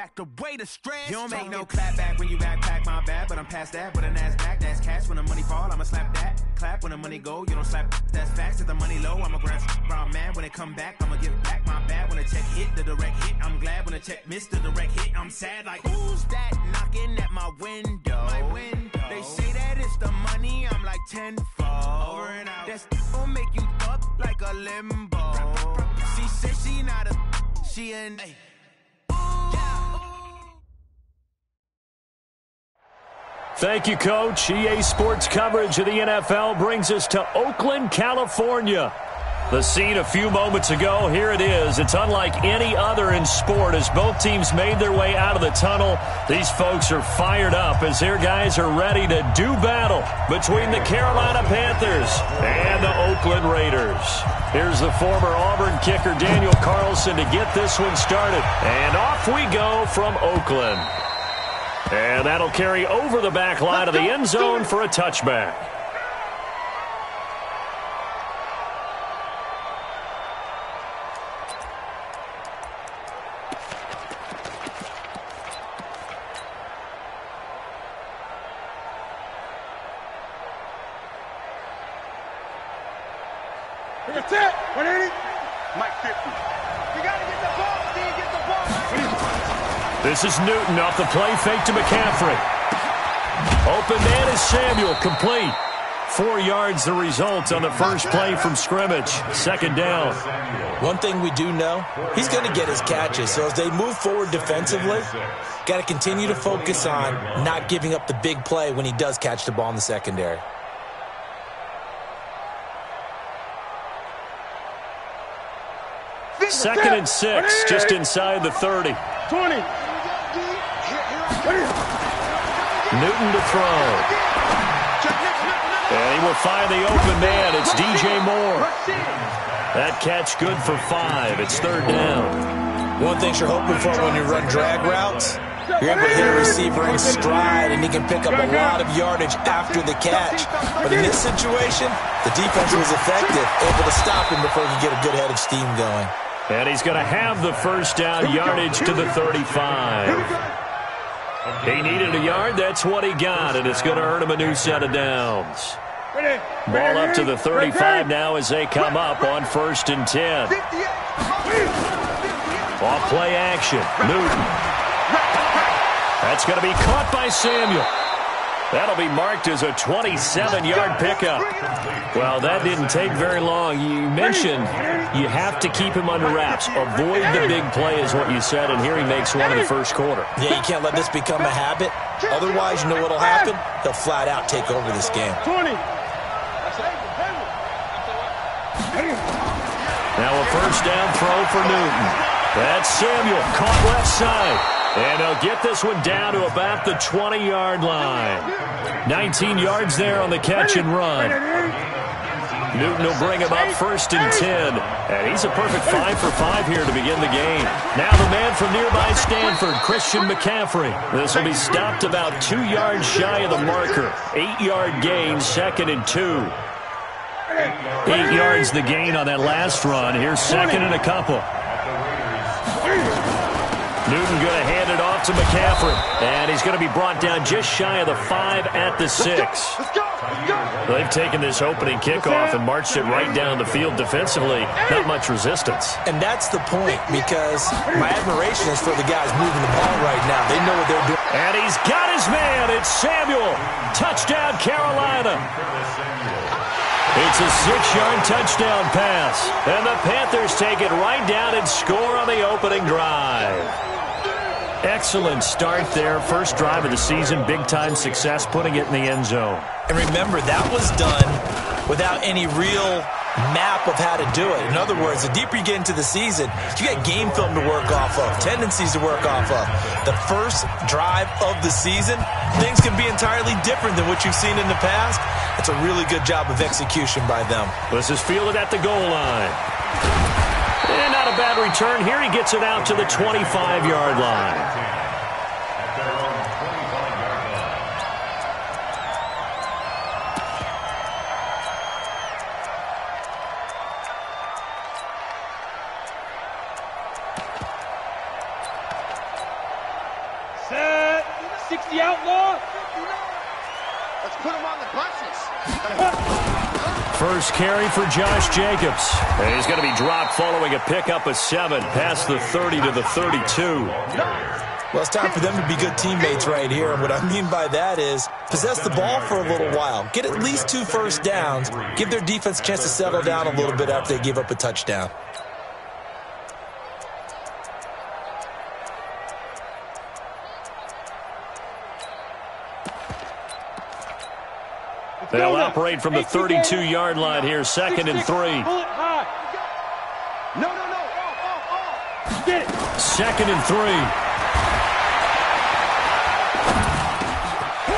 back away the stress. You don't make no clap back when you backpack, my bad, but I'm past that. With a NASDAQ, that's cash. When the money fall, I'ma slap that. Clap when the money go, you don't slap. That's facts. If the money low, I'ma grab brown man. When it come back, I'ma give back my bad. When the check hit, the direct hit, I'm glad. When the check missed the direct hit, I'm sad. Like, who's that knocking at my window? They say that it's the money, I'm like tenfold. Over and out. That's gon' make you up like a limbo. She said she not a, she an. Thank you, Coach. EA Sports coverage of the NFL brings us to Oakland, California. The scene a few moments ago, here it is. It's unlike any other in sport as both teams made their way out of the tunnel. These folks are fired up as their guys are ready to do battle between the Carolina Panthers and the Oakland Raiders. Here's the former Auburn kicker Daniel Carlson to get this one started. And off we go from Oakland. And that'll carry over the back line of the end zone for a touchback. That's it. 180. Mike 50. You got to get the ball, Steve. Get the ball. This is Newton off the play fake to McCaffrey. Open man is Samuel, complete. 4 yards the result on the first play from scrimmage. Second down. One thing we do know, he's going to get his catches. So as they move forward defensively, got to continue to focus on not giving up the big play when he does catch the ball in the secondary. Second and 6, just inside the 30. 20. Newton to throw. And he will find the open man. It's DJ Moore. That catch good for 5. It's third down. One thing you're hoping for when you run drag routes, you're able to hit a receiver in stride, and he can pick up a lot of yardage after the catch. But in this situation, the defense was effective, able to stop him before he could get a good head of steam going. And he's going to have the first down, yardage to the 35. He needed a yard. That's what he got, and it's going to earn him a new set of downs. Ball up to the 35 now as they come up on 1st and 10. Off play action. Newton. That's going to be caught by Samuel. That'll be marked as a 27-yard pickup. Well, that didn't take very long. You mentioned you have to keep him under wraps. Avoid the big play is what you said, and here he makes one in the first quarter. Yeah, you can't let this become a habit. Otherwise, you know what will happen? He'll flat out take over this game. 20. Now a first down throw for Newton. That's Samuel, caught left side. And they'll get this one down to about the 20-yard line. 19 yards there on the catch and run. Newton will bring him up 1st and 10. And he's a perfect 5 for 5 here to begin the game. Now the man from nearby Stanford, Christian McCaffrey. This will be stopped about 2 yards shy of the marker. 8-yard gain, 2nd and 2. 8 yards the gain on that last run. Here's 2nd and a couple. Newton going to hand it off to McCaffrey. And he's going to be brought down just shy of the 5 at the 6. They've taken this opening kickoff and marched it right down the field defensively. Not much resistance. And that's the point, because my admiration is for the guys moving the ball right now. They know what they're doing. And he's got his man. It's Samuel. Touchdown, Carolina. It's a 6-yard touchdown pass. And the Panthers take it right down and score on the opening drive. Excellent start there. First drive of the season. Big-time success putting it in the end zone. And remember, that was done without any real map of how to do it. In other words, the deeper you get into the season, you got game film to work off of, tendencies to work off of. The first drive of the season, things can be entirely different than what you've seen in the past. It's a really good job of execution by them. This is fielded at the goal line. And not a bad return. Here he gets it out to the 25-yard line. 60 outlaw. Let's put him on the buses. First carry for Josh Jacobs. And he's going to be dropped following a pickup of 7 past the 30 to the 32. Well, it's time for them to be good teammates right here. And what I mean by that is possess the ball for a little while. Get at least 2 first downs. Give their defense a chance to settle down a little bit after they give up a touchdown. They'll operate from the 32-yard line here, 2nd and 3. No. 2nd and 3.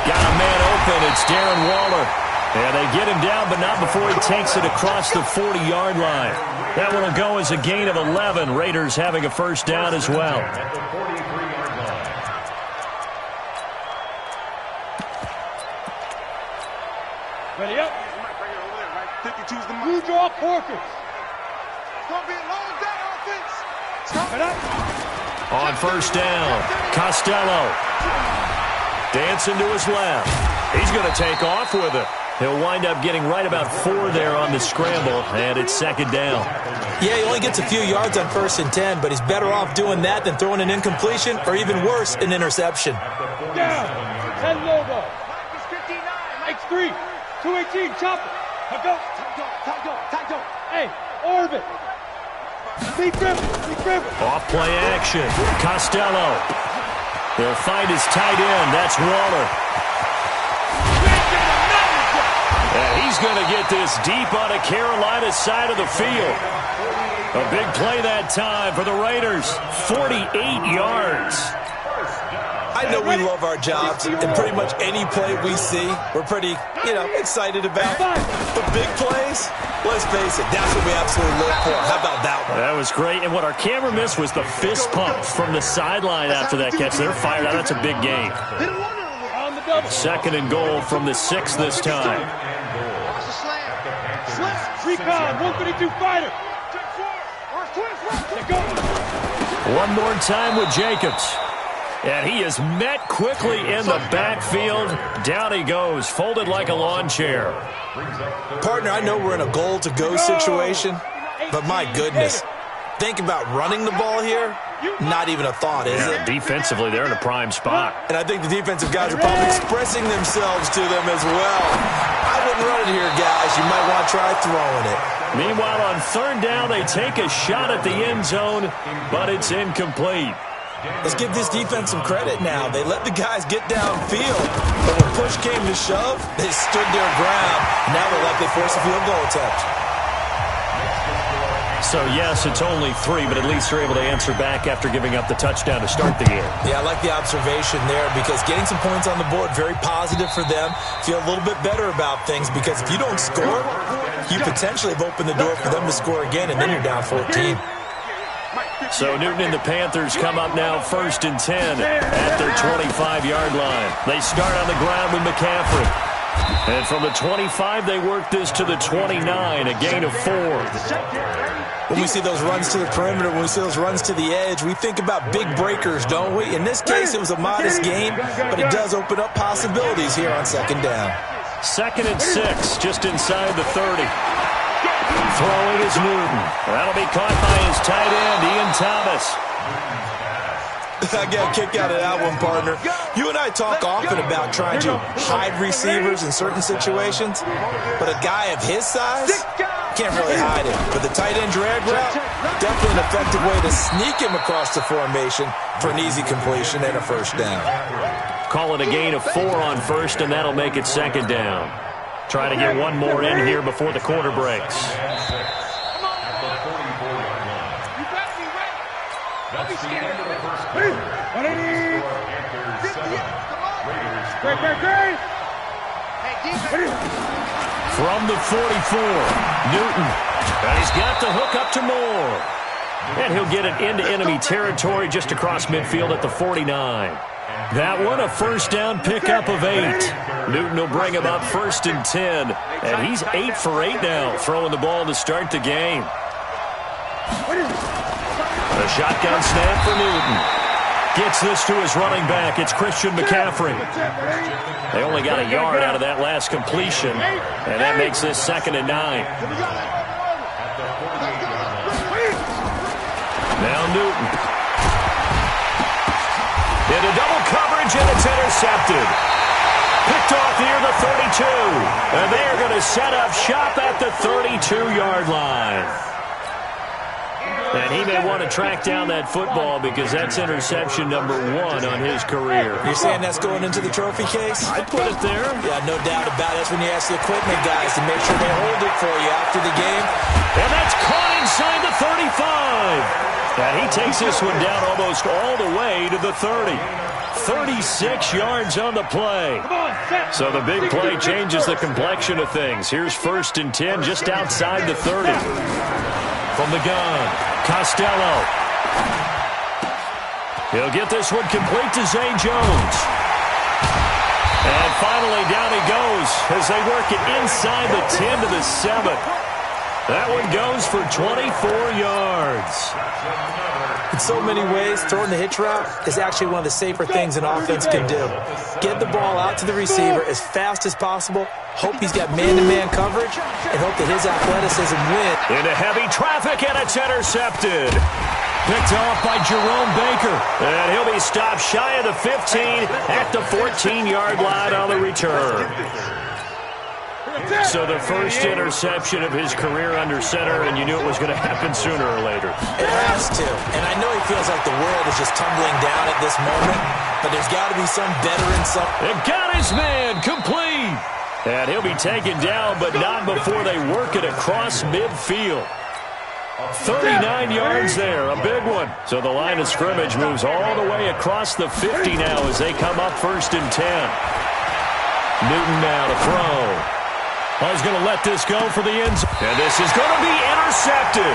Got a man open. It's Darren Waller. And they get him down, but not before he takes it across the 40-yard line. That one will go as a gain of 11. Raiders having a first down as well. Ready up. 52's the blue draw quarters. It's going to be a long day, offense. Coming up. On first down, Costello. Dancing to his left. He's going to take off with it. He'll wind up getting right about 4 there on the scramble, and it's 2nd down. Yeah, he only gets a few yards on 1st and 10, but he's better off doing that than throwing an incompletion or even worse, an interception. Down. 10 logo. X3. 218, chop it. Go. Tight. Hey, orbit. Big grip. Off play action. Costello. They'll find his tight end. That's Waller. And he's going to get this deep on a Carolina side of the field. A big play that time for the Raiders. 48 yards. I know we love our jobs, and pretty much any play we see, we're pretty, excited about. But big plays, let's face it, that's what we absolutely live for. How about that one? That was great, and what our camera missed was the fist pump from the sideline after that catch. They're fired out. That's a big game. 2nd and goal from the 6 this time. Recon, 132 fighter. One more time with Jacobs. And he is met quickly in the backfield. Down he goes, folded like a lawn chair. Partner, I know we're in a goal-to-go situation, but my goodness, think about running the ball here. Not even a thought, is it? Defensively, they're in a prime spot. And I think the defensive guys are probably expressing themselves to them as well. I wouldn't run it here, guys. You might want to try throwing it. Meanwhile, on 3rd down, they take a shot at the end zone, but it's incomplete. Let's give this defense some credit now. They let the guys get downfield, but when push came to shove, they stood their ground. Now they're likely force a field goal attempt. So, yes, it's only 3, but at least they're able to answer back after giving up the touchdown to start the game. Yeah, I like the observation there because getting some points on the board, very positive for them. Feel a little bit better about things because if you don't score, you potentially have opened the door for them to score again, and then you're down 14. So Newton and the Panthers come up now 1st and 10 at their 25-yard line. They start on the ground with McCaffrey. And from the 25, they work this to the 29, a gain of 4. When we see those runs to the perimeter, when we see those runs to the edge, we think about big breakers, don't we? In this case, it was a modest gain, but it does open up possibilities here on 2nd down. 2nd and 6, just inside the 30. Throwing is Newton. That'll be caught by his tight end, Ian Thomas. I got a kick out of that one, partner. You and I talk often about trying to hide receivers in certain situations, but a guy of his size can't really hide it. But the tight end drag route, definitely an effective way to sneak him across the formation for an easy completion and a first down. Call it a gain of 4 on 1st, and that'll make it 2nd down. Try to get one more in here before the quarter breaks. From the 44, Newton. And he's got the hook up to Moore. And he'll get it into enemy territory just across midfield at the 49. That one, a first down pickup of 8. Newton will bring him up 1st and 10. And he's 8 for 8 now, throwing the ball to start the game. A shotgun snap for Newton. Gets this to his running back. It's Christian McCaffrey. They only got a yard out of that last completion, and that makes this 2nd and 9. Now Newton. Into double coverage, and it's intercepted. Picked off near the 32. And they are going to set up shop at the 32-yard line. And he may want to track down that football because that's interception number 1 on his career. You're saying that's going into the trophy case? I'd put it there. Yeah, no doubt about it. That's when you ask the equipment guys to make sure they hold it for you after the game. And that's caught inside the 35. And he takes this one down almost all the way to the 30. 36 yards on the play. So the big play changes the complexion of things. Here's 1st and 10 just outside the 30. From the gun, Costello. He'll get this one complete to Zay Jones. And finally down he goes as they work it inside the 10 to the 7. That one goes for 24 yards. In so many ways, throwing the hitch route is actually one of the safer things an offense can do. Get the ball out to the receiver as fast as possible, hope he's got man-to-man coverage, and hope that his athleticism wins. Into heavy traffic, and it's intercepted. Picked off by Jerome Baker. And he'll be stopped shy of the 15 at the 14-yard line on the return. So the first interception of his career under center, and you knew it was going to happen sooner or later. It has to. And I know he feels like the world is just tumbling down at this moment, but there's got to be some veteran. And got his man complete. And he'll be taken down, but not before they work it across midfield. 39 yards there, a big one. So the line of scrimmage moves all the way across the 50 now as they come up 1st and 10. Newton now to throw. Oh, he's going to let this go for the end zone. And this is going to be intercepted.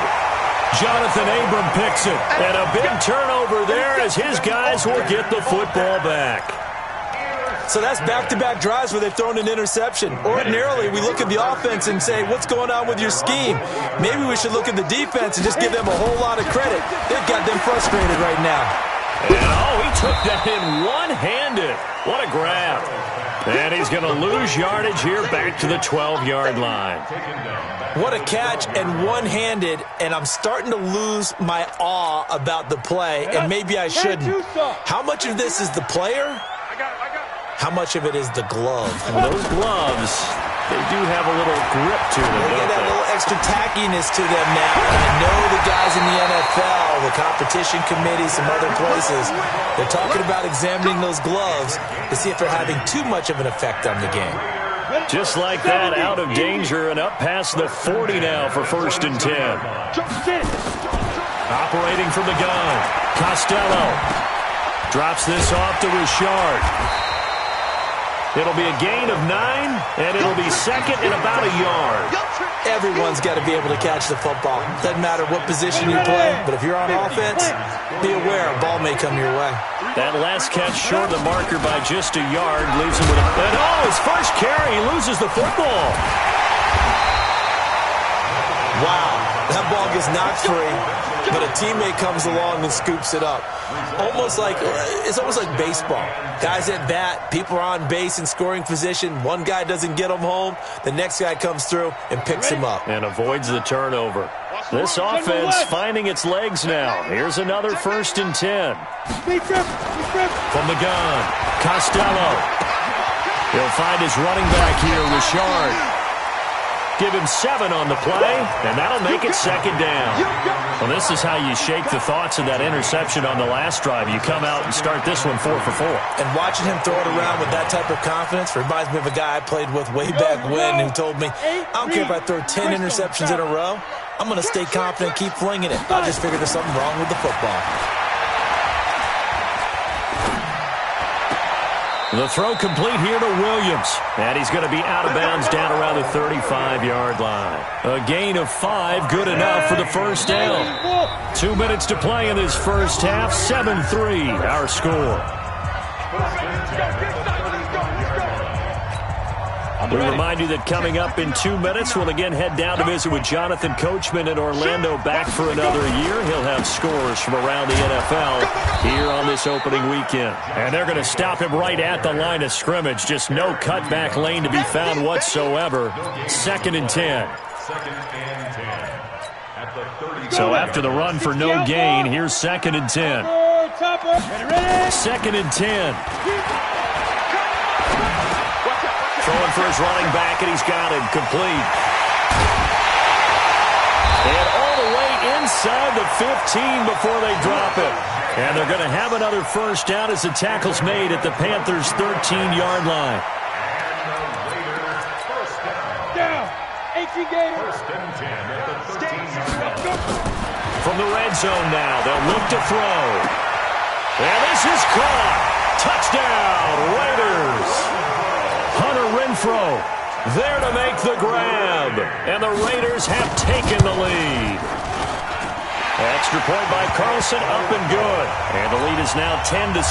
Jonathan Abram picks it. And a big turnover there as his guys will get the football back. So that's back-to-back drives where they've thrown an interception. Ordinarily, we look at the offense and say, what's going on with your scheme? Maybe we should look at the defense and just give them a whole lot of credit. They've got them frustrated right now. And, oh, he took that in one-handed. What a grab. And he's going to lose yardage here back to the 12-yard line. What a catch and one-handed, and I'm starting to lose my awe about the play, and maybe I shouldn't. How much of this is the player? How much of it is the glove? Well, those gloves, they do have a little grip to them, They got that little extra tackiness to them now. And I know the guys in the NFL, the competition committee, some other places, they're talking about examining those gloves to see if they're having too much of an effect on the game. Just like that, out of danger and up past the 40 now for 1st and 10. Operating from the gun, Costello drops this off to Richard. It'll be a gain of 9, and it'll be 2nd and about a yard. Everyone's got to be able to catch the football. Doesn't matter what position you play, but if you're on offense, be aware a ball may come your way. That last catch short of the marker by just a yard leaves him with a... And oh, his first carry, he loses the football. Wow, that ball gets knocked free, but a teammate comes along and scoops it up. It's almost like baseball. Guys at bat, people are on base in scoring position. One guy doesn't get him home. The next guy comes through and picks him up. And avoids the turnover. This offense finding its legs now. Here's another 1st and 10. From the gun, Costello. He'll find his running back here, Richard. Give him 7 on the play, and that'll make it 2nd down. Well, this is how you shake the thoughts of that interception on the last drive. You come out and start this one 4 for 4. And watching him throw it around with that type of confidence reminds me of a guy I played with way back when who told me, I don't care if I throw 10 interceptions in a row. I'm going to stay confident and keep flinging it. I just figured there's something wrong with the football. The throw complete here to Williams. And he's going to be out of bounds down around the 35-yard line. A gain of 5, good enough for the first down. 2 minutes to play in this first half. 7-3, our score. We remind you that coming up in 2 minutes, we'll again head down to visit with Jonathan Coachman in Orlando, back for another year. He'll have scores from around the NFL here on this opening weekend. And they're going to stop him right at the line of scrimmage. Just no cutback lane to be found whatsoever. 2nd and 10. So after the run for no gain, here's 2nd and 10. 2nd and 10. Throwing for his running back, and he's got him complete. And all the way inside the 15 before they drop it. And they're going to have another first down as the tackle's made at the Panthers' 13-yard line. From the red zone now, they'll look to throw. And this is caught. Touchdown, Raiders. Hunter Renfrow there to make the grab. And the Raiders have taken the lead. Extra point by Carlson, up and good. And the lead is now 10-7.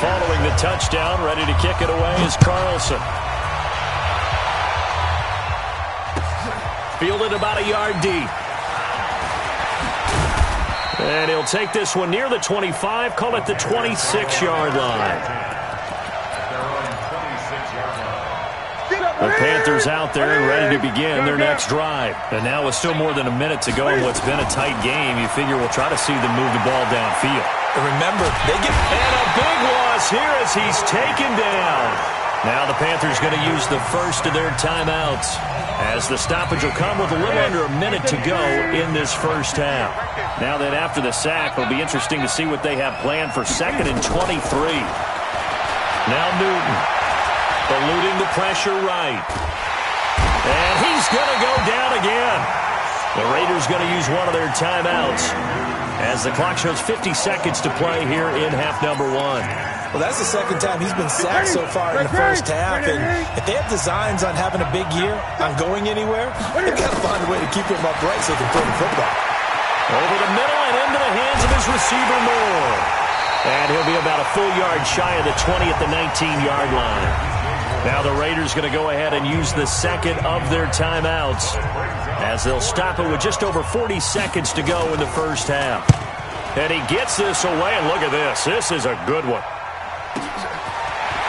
Following the touchdown, ready to kick it away is Carlson. Fielded about a yard deep. And he'll take this one near the 25, call it the 26-yard line. The Panthers out there and ready to begin their next drive. And now with still more than a minute to go in what's been a tight game, you figure we'll try to see them move the ball downfield. And remember, they get... And a big loss here as he's taken down. Now the Panthers going to use the first of their timeouts, as the stoppage will come with a little under a minute to go in this first half. Now that after the sack, it'll be interesting to see what they have planned for 2nd and 23. Now Newton, eluding the pressure right. And he's going to go down again. The Raiders going to use one of their timeouts, as the clock shows 50 seconds to play here in half number 1. Well, that's the second time he's been sacked so far in the first half. And if they have designs on having a big year, on going anywhere, they've got to find a way to keep him upright so they can throw the football. Over the middle and into the hands of his receiver, Moore. And he'll be about a full yard shy of the 20 at the 19-yard line. Now the Raiders going to go ahead and use the second of their timeouts, as they'll stop it with just over 40 seconds to go in the first half. And he gets this away, and look at this. This is a good one.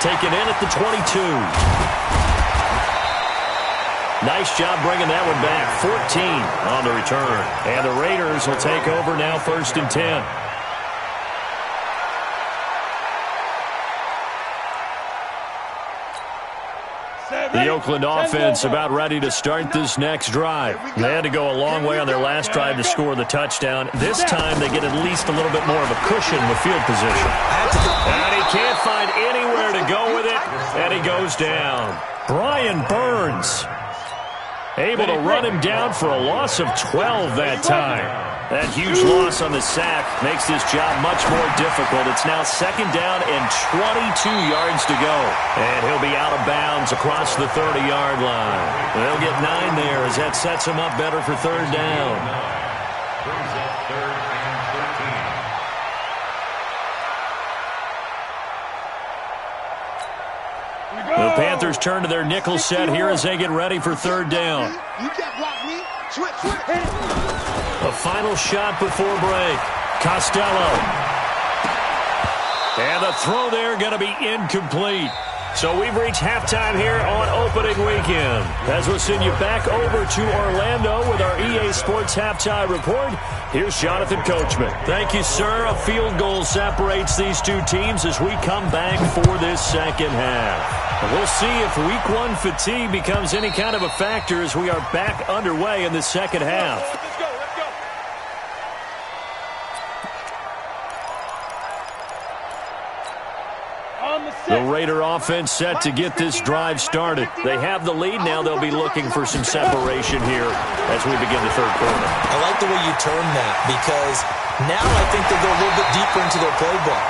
Taken in at the 22. Nice job bringing that one back. 14 on the return. And the Raiders will take over now 1st and 10. The Oakland offense about ready to start this next drive. They had to go a long way on their last drive to score the touchdown. This time they get at least a little bit more of a cushion with field position. And he can't find anywhere to go with it, and he goes down. Brian Burns able to run him down for a loss of 12 that time. That huge loss on the sack makes this job much more difficult. It's now 2nd down and 22 yards to go. And he'll be out of bounds across the 30-yard line. They'll get 9 there as that sets him up better for 3rd down. Brings up 3rd and 13. The Panthers turn to their nickel set here as they get ready for 3rd down. You can't block me. Switch. A final shot before break. Costello. And the throw there going to be incomplete. So we've reached halftime here on opening weekend. As we'll send you back over to Orlando with our EA Sports Halftime Report, here's Jonathan Coachman. Thank you, sir. A field goal separates these two teams as we come back for this second half. And we'll see if Week 1 fatigue becomes any kind of a factor as we are back underway in the second half. Let's go. The Raider offense set to get this drive started. They have the lead now. They'll be looking for some separation here as we begin the 3rd quarter. I like the way you term that, because now I think they go a little bit deeper into their playbook.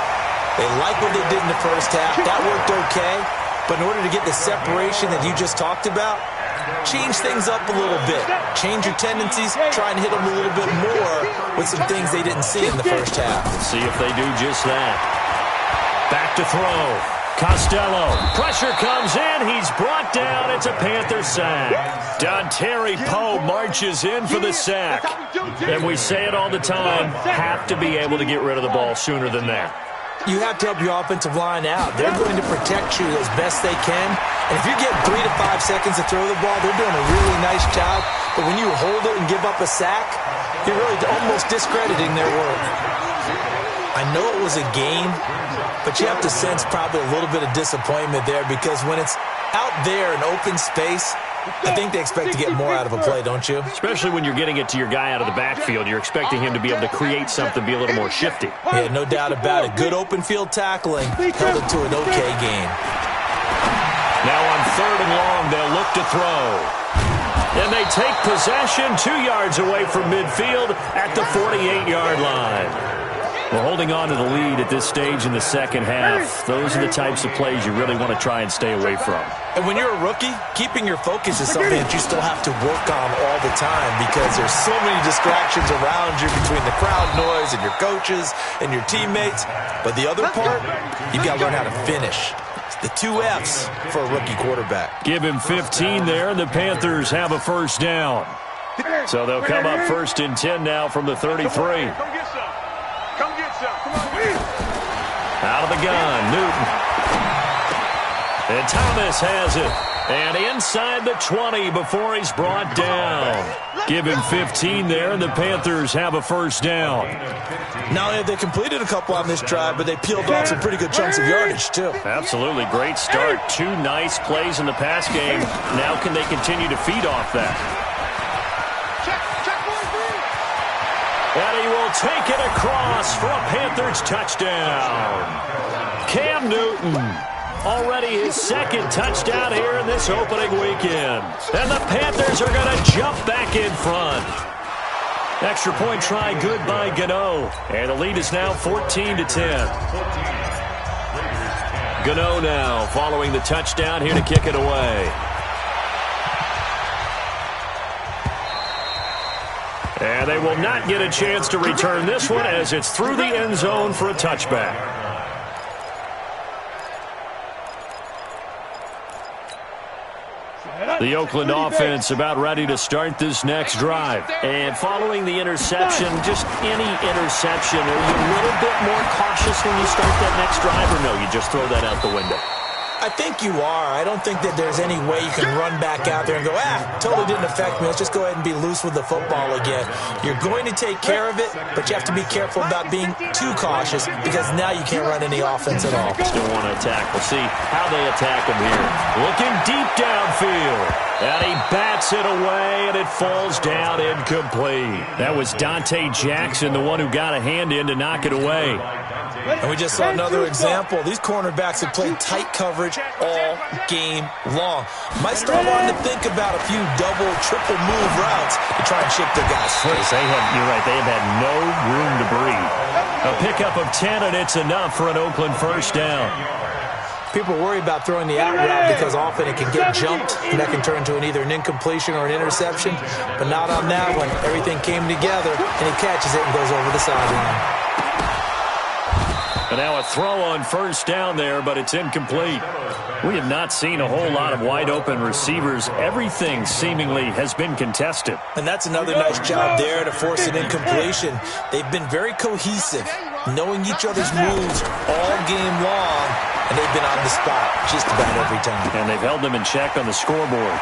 They like what they did in the first half. That worked okay. But in order to get the separation that you just talked about, change things up a little bit. Change your tendencies. Try and hit them a little bit more with some things they didn't see in the first half. Let's see if they do just that. Back to throw. Costello. Pressure comes in. He's brought down. It's a Panther sack. Dontari Poe marches in for the sack. And we say it all the time, have to be able to get rid of the ball sooner than that. You have to help your offensive line out. They're going to protect you as best they can. And if you get 3 to 5 seconds to throw the ball, they're doing a really nice job. But when you hold it and give up a sack, you're really almost discrediting their work. I know it was a game, but you have to sense probably a little bit of disappointment there because when it's out there in open space, I think they expect to get more out of a play, don't you? Especially when you're getting it to your guy out of the backfield. You're expecting him to be able to create something, be a little more shifty. Yeah, no doubt about it. Good open field tackling held it to an okay game. Now on 3rd and long, they'll look to throw. And they take possession 2 yards away from midfield at the 48-yard line. Well, holding on to the lead at this stage in the second half, those are the types of plays you really want to try and stay away from. And when you're a rookie, keeping your focus is something that you still have to work on all the time because there's so many distractions around you between the crowd noise and your coaches and your teammates. But the other part, you've got to learn how to finish. The 2 F's for a rookie quarterback. Give him 15 there, and the Panthers have a first down. So they'll come up 1st and 10 now from the 33. Come get some. Come on. Out of the gun, Newton. And Thomas has it. And inside the 20 before he's brought down. Give him 15 there, and the Panthers have a first down. Not only have they completed a couple on this drive, but they peeled off some pretty good chunks of yardage, too. Absolutely. Great start. 2 nice plays in the pass game. Now can they continue to feed off that? And he will take it across for a Panthers touchdown. Cam Newton, already his 2nd touchdown here in this opening weekend. And the Panthers are going to jump back in front. Extra point try good by Gano. And the lead is now 14 to 10. Gano now following the touchdown here to kick it away. And they will not get a chance to return this one as it's through the end zone for a touchback. The Oakland offense about ready to start this next drive. And following the interception, just any interception, are you a little bit more cautious when you start that next drive, or no, you just throw that out the window? I think you are. I don't think that there's any way you can run back out there and go, totally didn't affect me. Let's just go ahead and be loose with the football again. You're going to take care of it, but you have to be careful about being too cautious because now you can't run any offense at all. Still want to attack. We'll see how they attack him here. Looking deep downfield. And he bats it away, and it falls down incomplete. That was Dante Jackson, the one who got a hand in to knock it away. And we just saw another example. These cornerbacks have played tight coverage all game long. Might start wanting to think about a few double, triple move routes to try and shake their guys free. You're right. They have had no room to breathe. A pickup of 10, and it's enough for an Oakland first down. People worry about throwing the out route because often it can get jumped, and that can turn into either an incompletion or an interception. But not on that one. Everything came together, and he catches it and goes over the sideline. And now a throw on first down there, but it's incomplete. We have not seen a whole lot of wide-open receivers. Everything seemingly has been contested. And that's another nice job there to force an incompletion. They've been very cohesive, knowing each other's moves all game long, and they've been on the spot just about every time. And they've held them in check on the scoreboard.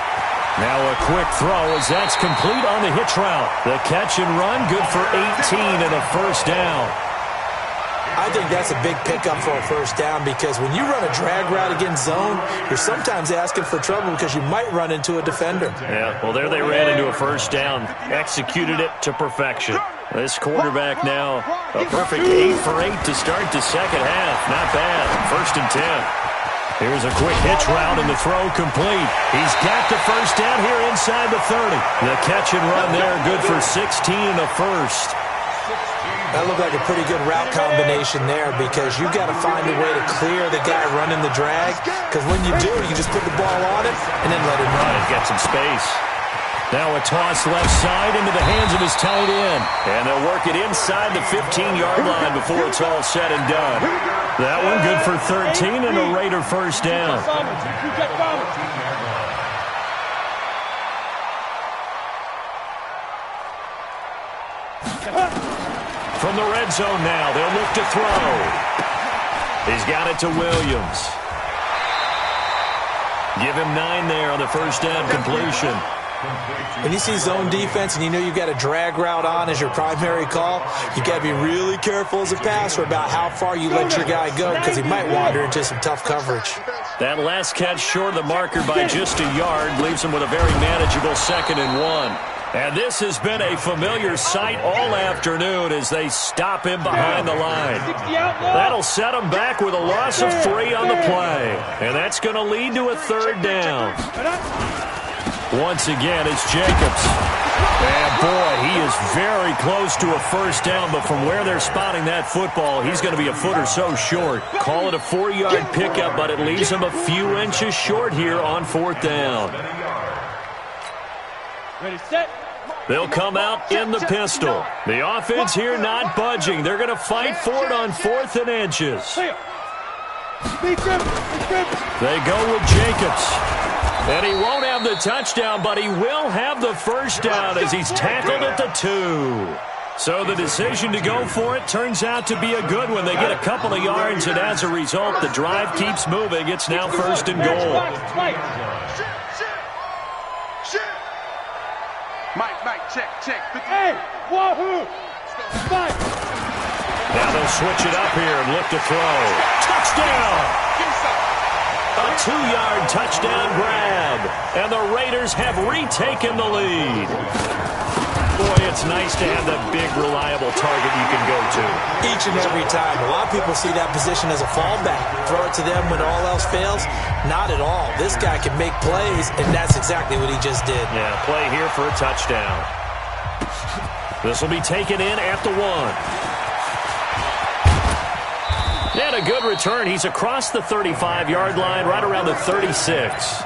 Now a quick throw as that's complete on the hitch route. The catch and run, good for 18 and a first down. I think that's a big pickup for a first down because when you run a drag route against zone, you're sometimes asking for trouble because you might run into a defender. Yeah, well, there they ran into a first down, executed it to perfection. This quarterback now, a perfect 8 for 8 to start the second half. Not bad, 1st and 10. Here's a quick hitch route and the throw complete. He's got the first down here inside the 30. The catch and run there, good for 16 and a first. That looked like a pretty good route combination there because you've got to find a way to clear the guy running the drag because when you do, you just put the ball on it and then let him run. Get some space. Now a toss left side into the hands of his tight end. And they'll work it inside the 15-yard line before it's all said and done. That one good for 13 and a Raider first down. From the red zone now, they'll look to throw. He's got it to Williams. Give him 9 there on the first down completion. When you see zone defense and you know you've got a drag route on as your primary call, you've got to be really careful as a passer about how far you let your guy go because he might wander into some tough coverage. That last catch short of the marker by just a yard leaves him with a very manageable 2nd and 1. And this has been a familiar sight all afternoon as they stop him behind the line. That'll set him back with a loss of 3 on the play. And that's going to lead to a 3rd down. Once again, it's Jacobs. And boy, he is very close to a first down, but from where they're spotting that football, he's going to be a foot or so short. Call it a 4-yard pickup, but it leaves him a few inches short here on 4th down. Ready, set. They'll come out in the pistol. The offense here not budging. They're going to fight for it on 4th and inches. They go with Jacobs. And he won't have the touchdown, but he will have the first down as he's tackled at the 2. So the decision to go for it turns out to be a good one. They get a couple of yards, and as a result, the drive keeps moving. It's now 1st and goal. Mike, check. Hey, wahoo! Mike. Now they'll switch it up here and look to throw. Touchdown! A 2-yard touchdown grab. And the Raiders have retaken the lead. Boy, it's nice to have that big, reliable target you can go to. Each and every time. A lot of people see that position as a fallback. Throw it to them when all else fails. Not at all. This guy can make plays, and that's exactly what he just did. Yeah, play here for a touchdown. This will be taken in at the 1. And a good return. He's across the 35-yard line, right around the 36.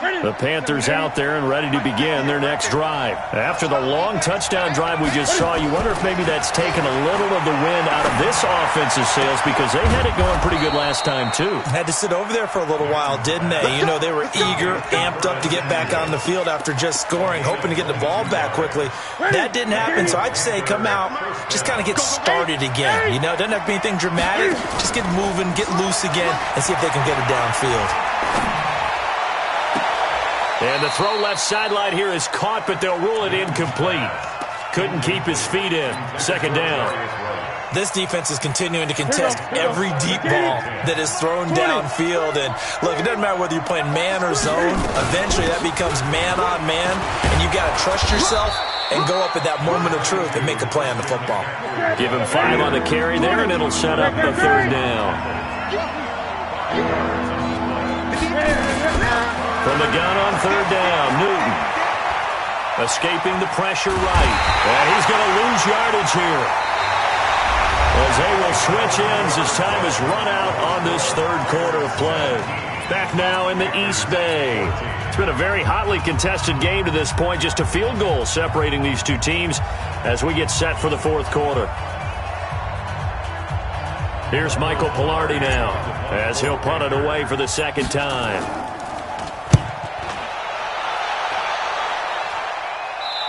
The Panthers out there and ready to begin their next drive. After the long touchdown drive we just saw, you wonder if maybe that's taken a little of the wind out of this offensive sails because they had it going pretty good last time, too. Had to sit over there for a little while, didn't they? You know, they were eager, amped up to get back on the field after just scoring, hoping to get the ball back quickly. That didn't happen, so I'd say come out, just kind of get started again. You know, it doesn't have to be anything dramatic. Just get moving, get loose again, and see if they can get it downfield. And the throw left sideline here is caught, but they'll rule it incomplete. Couldn't keep his feet in. 2nd down. This defense is continuing to contest every deep ball that is thrown downfield. And, look, it doesn't matter whether you're playing man or zone. Eventually, that becomes man on man, and you've got to trust yourself and go up at that moment of truth and make a play on the football. Give him 5 on the carry there, and it'll set up the 3rd down. From the gun on 3rd down, Newton. Escaping the pressure right. And he's going to lose yardage here. As they will switch ends as time is run out on this 3rd quarter of play. Back now in the East Bay. It's been a very hotly contested game to this point. Just a field goal separating these two teams as we get set for the 4th quarter. Here's Michael Pilardi now as he'll punt it away for the 2nd time.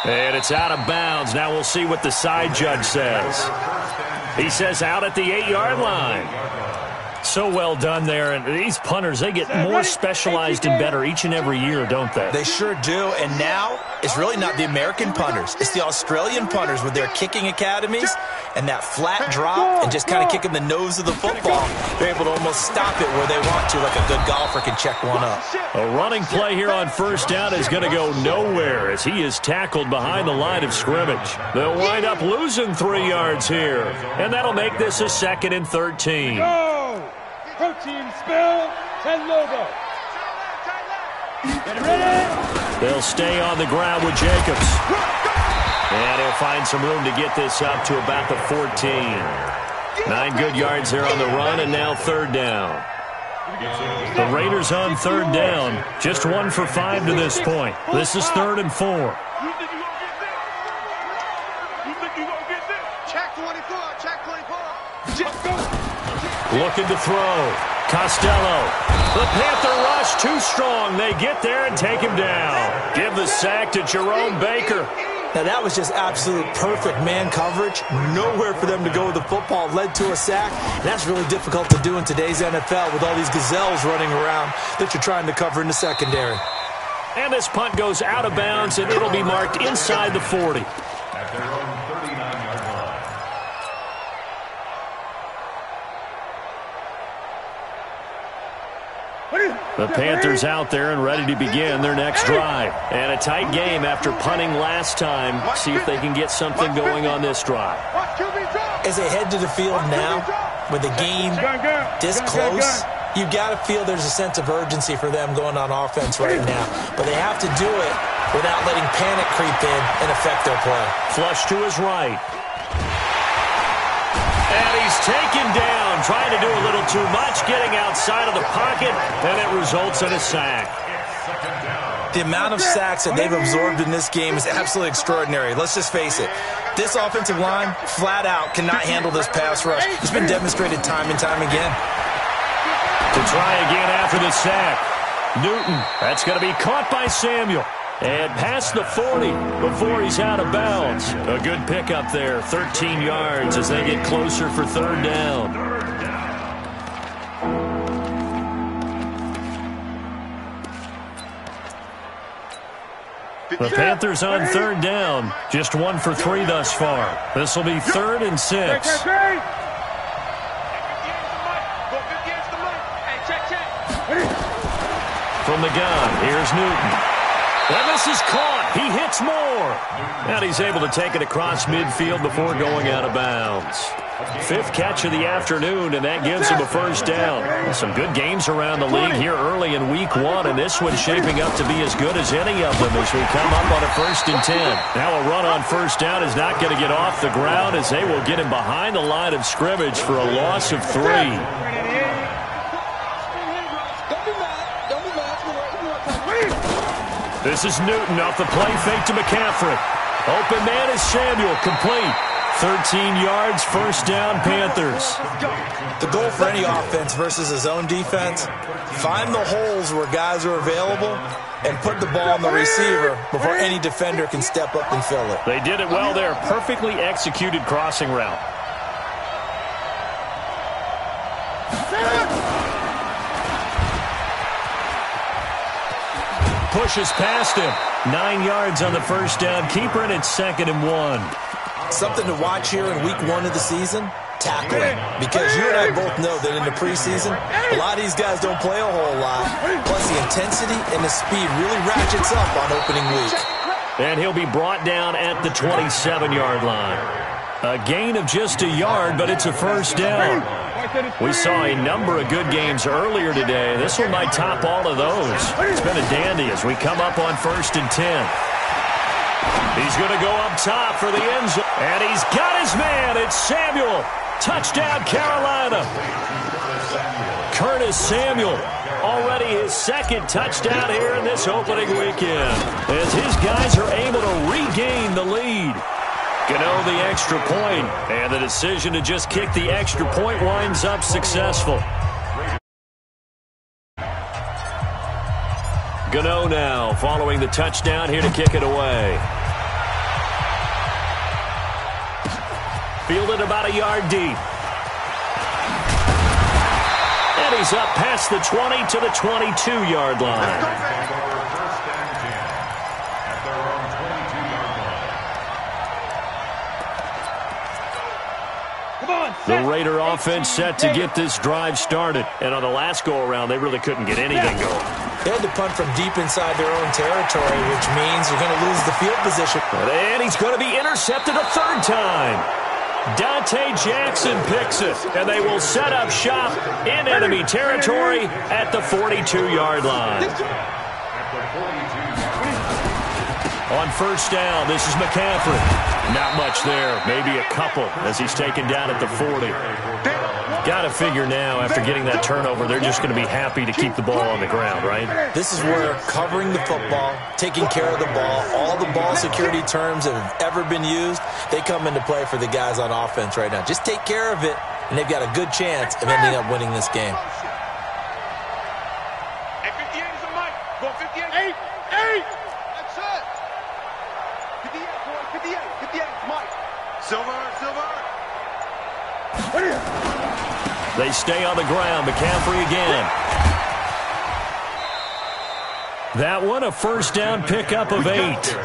And it's out of bounds. Now we'll see what the side judge says. He says out at the 8-yard line. So well done there. And these punters, they get more specialized and better each and every year, don't they? They sure do. And now it's really not the American punters. It's the Australian punters with their kicking academies and that flat drop and just kind of kicking the nose of the football. They're able to almost stop it where they want to, like a good golfer can check one up. A running play here on 1st down is going to go nowhere as he is tackled behind the line of scrimmage. They'll wind up losing 3 yards here, and that'll make this a 2nd and 13. Go! Protein spill, 10 Lobo. Get ready! They'll stay on the ground with Jacobs. And he'll find some room to get this up to about the 14. 9 good yards there on the run, and now 3rd down. The Raiders on third down. Just 1 for 5 to this point. This is 3rd and 4. You think you gonna get this? You think you gonna get this? Check 24, check 24. Just go. Looking to throw. Costello. The Panther rush too strong. They get there and take him down. Give the sack to Jerome Baker. Now, that was just absolute perfect man coverage. Nowhere for them to go with the football. Led to a sack. And that's really difficult to do in today's NFL with all these gazelles running around that you're trying to cover in the secondary. And this punt goes out of bounds, and it'll be marked inside the 40. At their own 39-yard line. The Panthers out there and ready to begin their next drive. And a tight game after punting last time. See if they can get something going on this drive. As they head to the field now, with the game this close, you've got to feel there's a sense of urgency for them going on offense right now. But they have to do it without letting panic creep in and affect their play. Flush to his right. And he's taken down, trying to do a little too much, getting outside of the pocket, and it results in a sack. The amount of sacks that they've absorbed in this game is absolutely extraordinary. Let's just face it. This offensive line, flat out, cannot handle this pass rush. It's been demonstrated time and time again. To try again after the sack. Newton, that's going to be caught by Samuel. And past the 40 before he's out of bounds. A good pickup there, 13 yards as they get closer for 3rd down. The Panthers on 3rd down, just 1 for 3 thus far. This will be 3rd and 6. From the gun, here's Newton. And this is caught. He hits more. And he's able to take it across midfield before going out of bounds. 5th catch of the afternoon, and that gives him a 1st down. Some good games around the league here early in week 1, and this one's shaping up to be as good as any of them as we come up on a 1st and 10. Now a run on 1st down is not going to get off the ground as they will get him behind the line of scrimmage for a loss of 3. This is Newton off the play fake to McCaffrey. Open man is Samuel, complete. 13 yards, 1st down, Panthers. The goal for any offense versus his own defense, find the holes where guys are available and put the ball on the receiver before any defender can step up and fill it. They did it well there. Perfectly executed crossing route. Pushes past him. 9 yards on the 1st down. Keeper, and it's 2nd and 1. Something to watch here in week 1 of the season, tackling. Because you and I both know that in the preseason, a lot of these guys don't play a whole lot. Plus the intensity and the speed really ratchets up on opening week. And he'll be brought down at the 27-yard line. A gain of just a yard, but it's a 1st down. We saw a number of good games earlier today. This one might top all of those. It's been a dandy as we come up on 1st and 10. He's going to go up top for the end zone. And he's got his man. It's Samuel. Touchdown, Carolina. Curtis Samuel. Already his 2nd touchdown here in this opening weekend. As his guys are able to regain the lead. Gano the extra point, and the decision to just kick the extra point winds up successful. Gano now following the touchdown here to kick it away. Fielded about a yard deep. And he's up past the 20 to the 22-yard line. The Raider offense set to get this drive started. And on the last go-around, they really couldn't get anything going. They had to punt from deep inside their own territory, which means they're going to lose the field position. And he's going to be intercepted a 3rd time. Dante Jackson picks it, and they will set up shop in enemy territory at the 42-yard line. On first down, this is McCaffrey. Not much there, maybe a couple as he's taken down at the 40. Got to figure now, after getting that turnover, they're just going to be happy to keep the ball on the ground, right? This is where covering the football, taking care of the ball, all the ball security terms that have ever been used, they come into play for the guys on offense right now. Just take care of it, and they've got a good chance of ending up winning this game. Hey, 58 is a mic. Go 58. 8. That's it. 58, boy. 58. 58 is Mike. Silver. They stay on the ground. McCaffrey again. That one, a first down pickup of 8.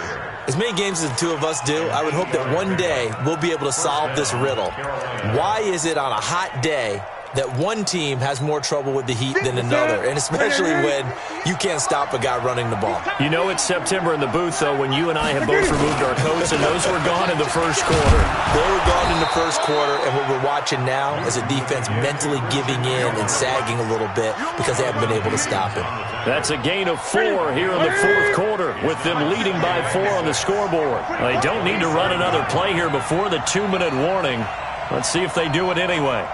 As many games as the two of us do, I would hope that one day we'll be able to solve this riddle. Why is it on a hot day that one team has more trouble with the heat than another, and especially when you can't stop a guy running the ball? You know it's September in the booth, though, when you and I have both removed our coats, and those were gone in the first quarter. They were gone in the first quarter, and what we're watching now is a defense mentally giving in and sagging a little bit because they haven't been able to stop him. That's a gain of 4 here in the fourth quarter, with them leading by 4 on the scoreboard. They don't need to run another play here before the 2-minute warning. Let's see if they do it anyway.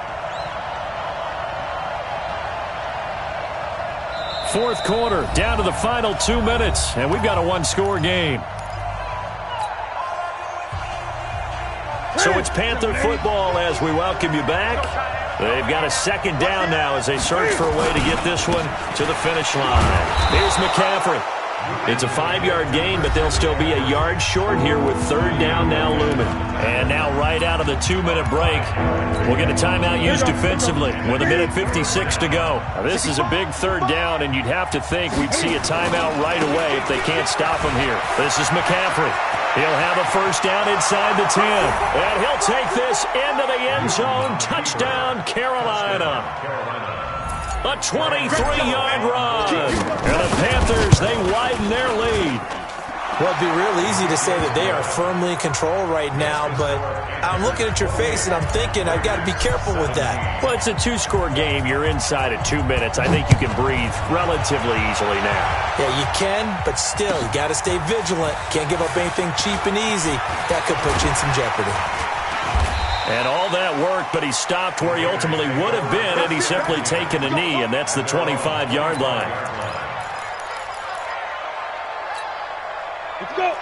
Fourth quarter, down to the final 2 minutes, and we've got a one-score game. So it's Panther football as we welcome you back. They've got a second down now as they search for a way to get this one to the finish line. Here's McCaffrey. It's a 5-yard gain, but they'll still be a yard short here with third down now looming. And now right out of the 2-minute break, we'll get a timeout used defensively with 1:56 to go. Now, this is a big third down, and you'd have to think we'd see a timeout right away if they can't stop him here. This is McCaffrey. He'll have a first down inside the 10. And he'll take this into the end zone. Touchdown, Carolina. A 23-yard run. And the Panthers, they widen their lead. Well, it'd be real easy to say that they are firmly in control right now, but I'm looking at your face and I'm thinking I've got to be careful with that. Well, it's a 2-score game. You're inside at 2 minutes. I think you can breathe relatively easily now. Yeah, you can, but still, you got to stay vigilant. Can't give up anything cheap and easy. That could put you in some jeopardy. And all that worked, but he stopped where he ultimately would have been, and he's simply taken a knee, and that's the 25-yard line.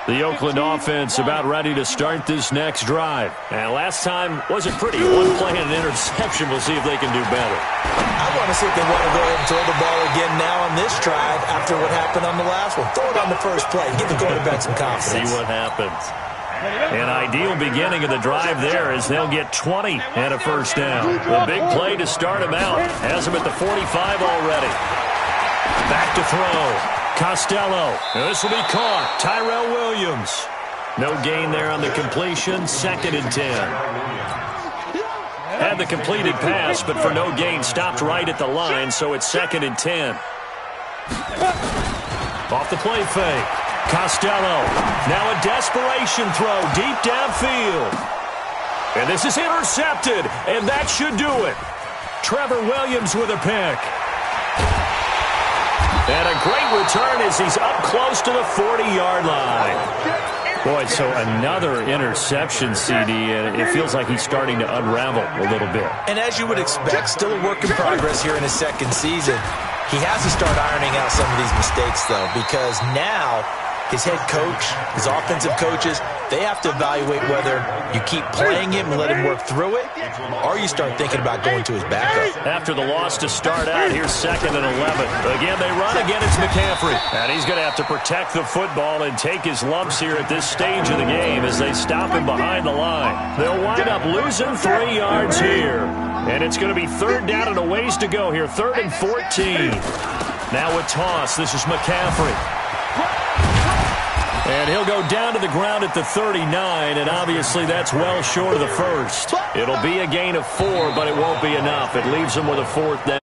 The Oakland offense about ready to start this next drive. And last time wasn't pretty. One play and an interception. We'll see if they can do better. I want to see if they want to go ahead and throw the ball again now on this drive after what happened on the last one. Throw it on the first play. Give the quarterback some confidence. See what happens. An ideal beginning of the drive there as they'll get 20 and a first down. The big play to start him out. Has him at the 45 already. Back to throw. Costello. This will be caught. Tyrell Williams. No gain there on the completion. 2nd and 10. Had the completed pass, but for no gain, stopped right at the line, so it's 2nd and 10. Off the play fake. Costello. Now a desperation throw deep downfield. And this is intercepted, and that should do it. Trevor Williams with a pick. And a great return as he's up close to the 40-yard line. Boy, so another interception, CD, and it feels like he's starting to unravel a little bit. And as you would expect, still a work in progress here in his second season. He has to start ironing out some of these mistakes, though, because now his head coach, his offensive coaches, they have to evaluate whether you keep playing him and let him work through it, or you start thinking about going to his backup. After the loss to start out, here's 2nd and 11. Again, they run again. It's McCaffrey. And he's going to have to protect the football and take his lumps here at this stage of the game as they stop him behind the line. They'll wind up losing 3 yards here. And it's going to be 3rd down and a ways to go here. 3rd and 14. Now a toss. This is McCaffrey. And he'll go down to the ground at the 39, and obviously that's well short of the first. It'll be a gain of 4, but it won't be enough. It leaves him with a 4th down.